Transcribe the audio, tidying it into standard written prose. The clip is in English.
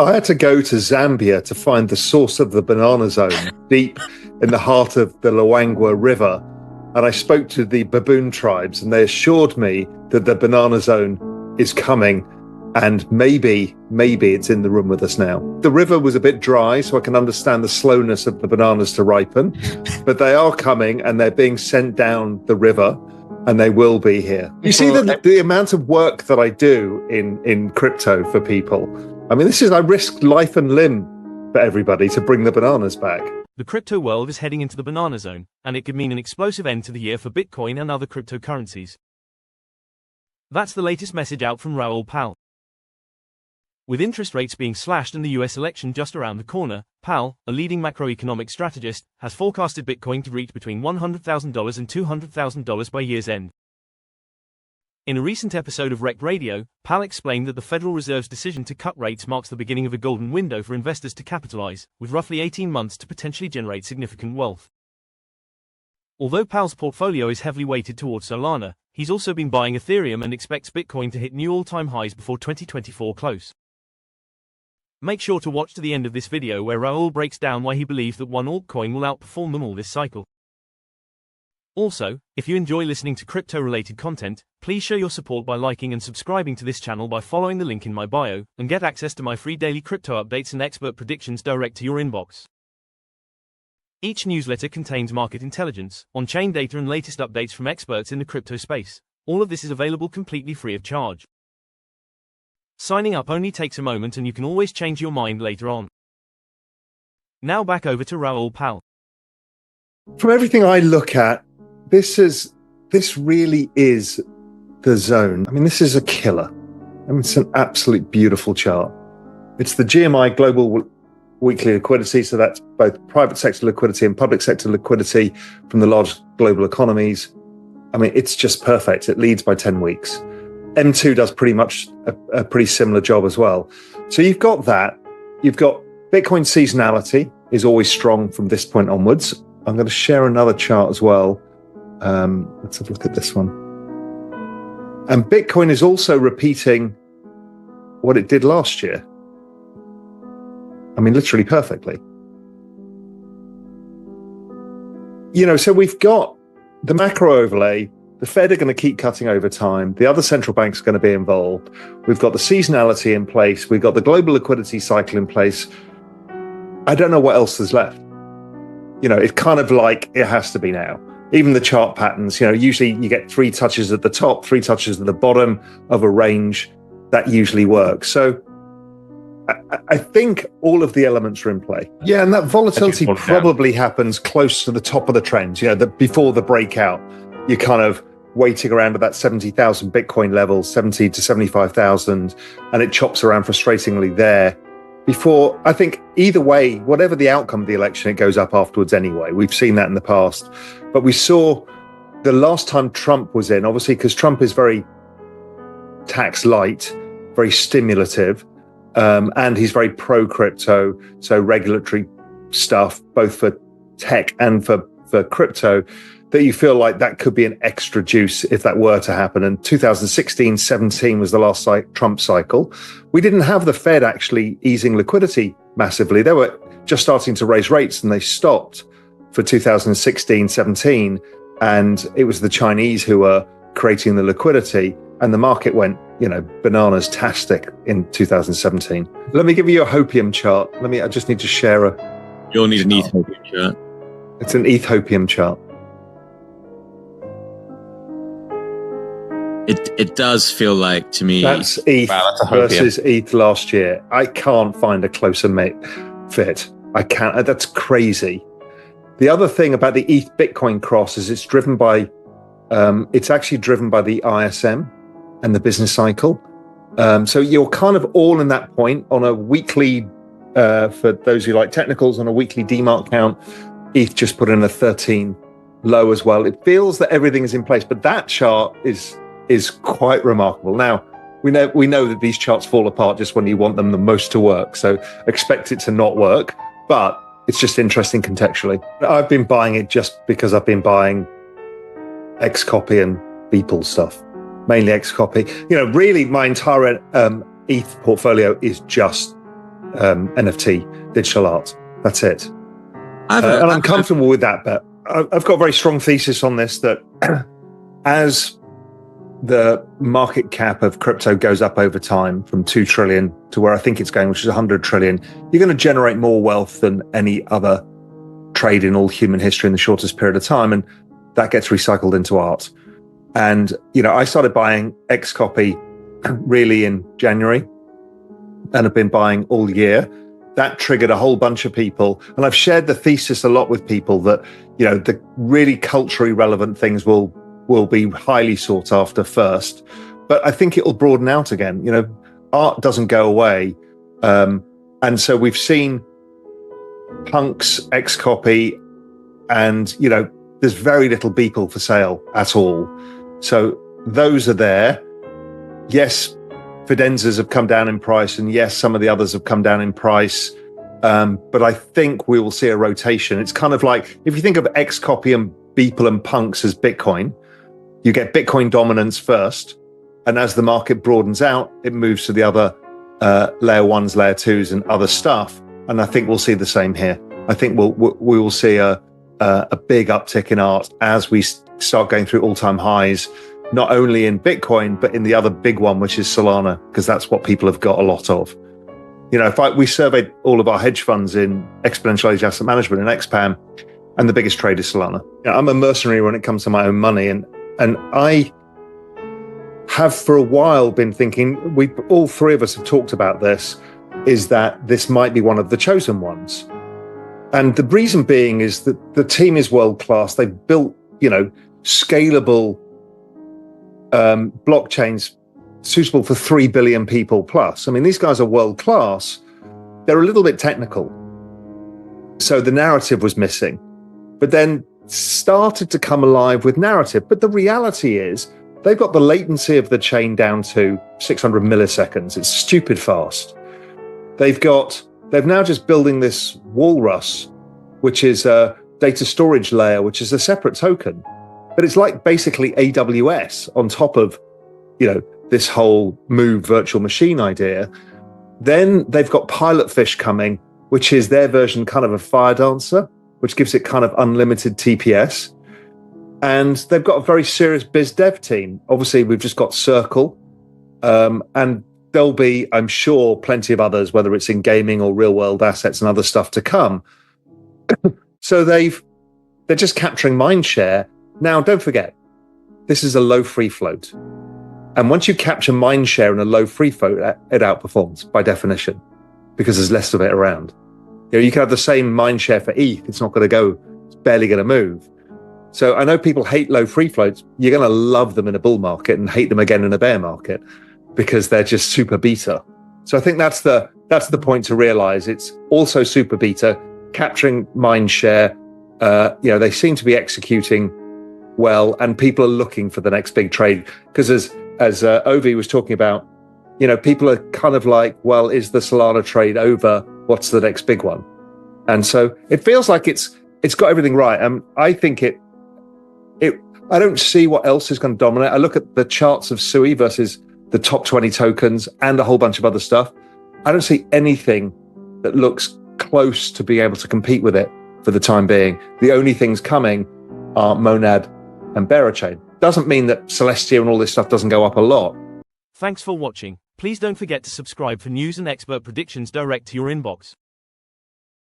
I had to go to Zambia to find the source of the banana zone deep in the heart of the Luangwa River. And I spoke to the baboon tribes, and they assured me that the banana zone is coming. And maybe it's in the room with us now. The river was a bit dry, so I can understand the slowness of the bananas to ripen. But they are coming, and they're being sent down the river, and they will be here. You see the amount of work that I do in crypto for people. I mean, I risk life and limb for everybody to bring the bananas back. The crypto world is heading into the banana zone, and it could mean an explosive end to the year for Bitcoin and other cryptocurrencies. That's the latest message out from Raoul Pal. With interest rates being slashed and the US election just around the corner, Pal, a leading macroeconomic strategist, has forecasted Bitcoin to reach between $100,000 and $200,000 by year's end. In a recent episode of Rec Radio, Pal explained that the Federal Reserve's decision to cut rates marks the beginning of a golden window for investors to capitalize, with roughly 18 months to potentially generate significant wealth. Although Pal's portfolio is heavily weighted towards Solana, he's also been buying Ethereum and expects Bitcoin to hit new all-time highs before 2024 close. Make sure to watch to the end of this video where Raoul breaks down why he believes that one altcoin will outperform them all this cycle. Also, if you enjoy listening to crypto-related content, please show your support by liking and subscribing to this channel by following the link in my bio, and get access to my free daily crypto updates and expert predictions direct to your inbox. Each newsletter contains market intelligence, on-chain data and latest updates from experts in the crypto space. All of this is available completely free of charge. Signing up only takes a moment and you can always change your mind later on. Now back over to Raoul Pal. From everything I look at, this really is the zone. I mean, this is a killer. I mean, it's an absolute beautiful chart. It's the GMI Global Weekly Liquidity, so that's both private sector liquidity and public sector liquidity from the large global economies. I mean, it's just perfect. It leads by 10 weeks. M2 does pretty much a pretty similar job as well. So you've got that. You've got Bitcoin seasonality is always strong from this point onwards. I'm going to share another chart as well. Let's have a look at this one. And Bitcoin is also repeating what it did last year. I mean, literally perfectly. You know, so we've got the macro overlay. The Fed are going to keep cutting over time. The other central banks are going to be involved. We've got the seasonality in place. We've got the global liquidity cycle in place. I don't know what else is left. You know, it's kind of like it has to be now. Even the chart patterns, you know, usually you get 3 touches at the top, 3 touches at the bottom of a range. That usually works. So I think all of the elements are in play. Yeah, and that volatility probably happens close to the top of the trend, you know, before the breakout. You're kind of waiting around at that 70,000 Bitcoin level, 70 to 75,000, and it chops around frustratingly there. Before, I think either way, whatever the outcome of the election, it goes up afterwards anyway. We've seen that in the past. But we saw the last time Trump was in, obviously, because Trump is very tax light, very stimulative, and he's very pro-crypto, so regulatory stuff, both for tech and for crypto, that you feel like that could be an extra juice if that were to happen. And 2016-17 was the last Trump cycle. We didn't have the Fed actually easing liquidity massively. They were just starting to raise rates and they stopped for 2016-17. And it was the Chinese who were creating the liquidity, and the market went, you know, bananas-tastic in 2017. Let me give you a hopium chart. I just need to share You'll need an Ethiopian chart. It's an Ethiopian chart. It does feel like to me. That's ETH versus ETH last year. I can't find a closer fit. I can't. That's crazy. The other thing about the ETH Bitcoin cross is it's actually driven by the ISM and the business cycle. So you're kind of all in that point on a weekly, for those who like technicals, on a weekly DMARC count. ETH just put in a 13 low as well. It feels that everything is in place, but that chart is quite remarkable. Now, we know that these charts fall apart just when you want them the most to work, so expect it to not work, but it's just interesting contextually. I've been buying it just because I've been buying Xcopy and Beeple stuff, mainly Xcopy. You know, really my entire ETH portfolio is just NFT, digital art. That's it. And I'm comfortable with that, but I've got a very strong thesis on this that as the market cap of crypto goes up over time from 2 trillion to where I think it's going, which is 100 trillion, you're going to generate more wealth than any other trade in all human history in the shortest period of time. And that gets recycled into art. And, I started buying Xcopy really in January and have been buying all year. That triggered a whole bunch of people. And I've shared the thesis a lot with people that, the really culturally relevant things will be highly sought after first. But I think it will broaden out again. Art doesn't go away. And so we've seen punks, Xcopy, and, there's very little Beeple for sale at all. So those are there. Yes, Fidenzas have come down in price, and yes, some of the others have come down in price. But I think we will see a rotation. It's kind of like, if you think of Xcopy and Beeple and punks as Bitcoin, you get Bitcoin dominance first. And as the market broadens out, it moves to the other layer ones, layer twos, and other stuff. And I think we'll see the same here. I think we will see a big uptick in art as we start going through all-time highs, not only in Bitcoin, but in the other big one, which is Solana, because that's what people have got a lot of. We surveyed all of our hedge funds in Exponential Age Asset Management and XPAM, and the biggest trade is Solana. I'm a mercenary when it comes to my own money, and I have for a while been thinking, all three of us have talked about this, is that this might be one of the chosen ones. And the reason being is that the team is world-class. They've built, scalable blockchains suitable for 3 billion people plus. I mean, these guys are world-class. They're a little bit technical. So the narrative was missing, but then started to come alive with narrative. But the reality is they've got the latency of the chain down to 600 milliseconds. It's stupid fast. They're now just building this walrus, which is a data storage layer, which is a separate token. But it's like basically AWS on top of, this whole move virtual machine idea. Then they've got Pilotfish coming, which is their version kind of a Fire Dancer, which gives it kind of unlimited TPS. And they've got a very serious biz dev team. Obviously, we've just got Circle, and there'll be, I'm sure, plenty of others, whether it's in gaming or real world assets and other stuff to come. So they're just capturing mind share. Now, don't forget, this is a low free float. And once you capture mind share in a low free float, it outperforms by definition, because there's less of it around. You can have the same mind share for ETH. It's not going to go, it's barely going to move. So I know people hate low free floats. You're going to love them in a bull market and hate them again in a bear market, because they're just super beta. So I think that's the point to realize. It's also super beta, capturing mind share. They seem to be executing well, and people are looking for the next big trade. Because as Ovi was talking about, people are kind of like, well, is the Solana trade over? What's the next big one? And so it feels like it's got everything right. I think I don't see what else is going to dominate. I look at the charts of SUI versus the top 20 tokens and a whole bunch of other stuff. I don't see anything that looks close to being able to compete with it for the time being. The only things coming are Monad and Berachain. Doesn't mean that Celestia and all this stuff doesn't go up a lot. Thanks for watching. Please don't forget to subscribe for news and expert predictions direct to your inbox.